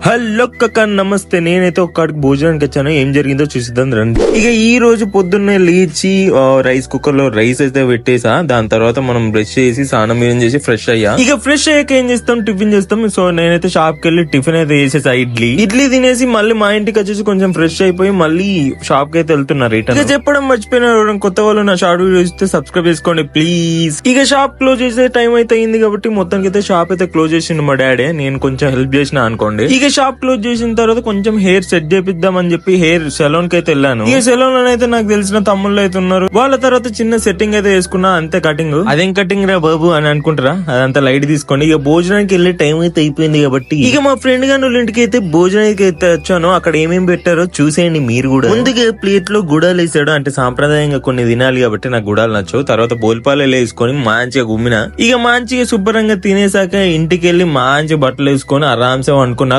Hello కక్క నమస్తే. నేనైతే ఒక్కడికి భోజనానికి వచ్చాను. ఏం జరిగిందో చూసిద్దాం రండి. ఇక ఈ రోజు పొద్దున్నే లేచి రైస్ కుక్కర్ లో రైస్ అయితే పెట్టేసా. దాని తర్వాత మనం బ్రష్ చేసి స్నానం చేసి ఫ్రెష్ అయ్యా. ఇక ఫ్రెష్ అయ్యాక ఏం చేస్తాం, టిఫిన్ చేస్తాం. సో నేనైతే షాప్ కి వెళ్ళి టిఫిన్ అయితే చేసేసా. ఇడ్లీ తినేసి మళ్ళీ మా ఇంటికి వచ్చేసి కొంచెం ఫ్రెష్ అయిపోయి మళ్ళీ షాప్ కి అయితే వెళ్తున్నా రిటర్న్. ఇక చెప్పడం మర్చిపోయిన కొత్త వాళ్ళు నా షార్ట్ వీడియో చూస్తే సబ్స్క్రైబ్ చేసుకోండి ప్లీజ్. ఇక షాప్ క్లోజ్ చేసే టైం అయితే అయింది కాబట్టి మొత్తానికి అయితే షాప్ అయితే క్లోజ్ చేసిండు మా డాడీ. నేను కొంచెం హెల్ప్ చేసిన అనుకోండి. ఇక షాప్ క్లోజ్ చేసిన తర్వాత కొంచెం హెయిర్ సెట్ చేపిద్దామని చెప్పి హెయిర్ సెలూన్ కి అయితే వెళ్ళాను. ఈ సెలూన్ లో అయితే నాకు తెలిసిన తమ్ముళ్ళు అయితే ఉన్నారు. వాళ్ళ తర్వాత చిన్న సెట్టింగ్ అయితే వేసుకున్నా, అంతే కటింగ్. అదేం కటింగ్ రా బాబు అని అనుకుంటారా, అదంతా లైట్ తీసుకోండి. ఇక భోజనానికి వెళ్ళే టైం అయితే అయిపోయింది కాబట్టి ఇక మా ఫ్రెండ్ గాని వాళ్ళ ఇంటికి అయితే భోజనానికి అయితే వచ్చాను. అక్కడ ఏమేమి పెట్టారో చూసేయండి మీరు కూడా. ముందుగా ప్లేట్ లో గుడాలు వేసాడు, అంటే సాంప్రదాయంగా కొన్ని తినాలి కాబట్టి నాకు గుడాలు నచ్చవు. తర్వాత బోల్పాలు వేసుకొని మంచిగా గుమ్మిన. ఇక మంచిగా శుభ్రంగా తినేసాక ఇంటికి వెళ్ళి మంచి బట్టలు వేసుకొని ఆరాంసే అనుకున్నా.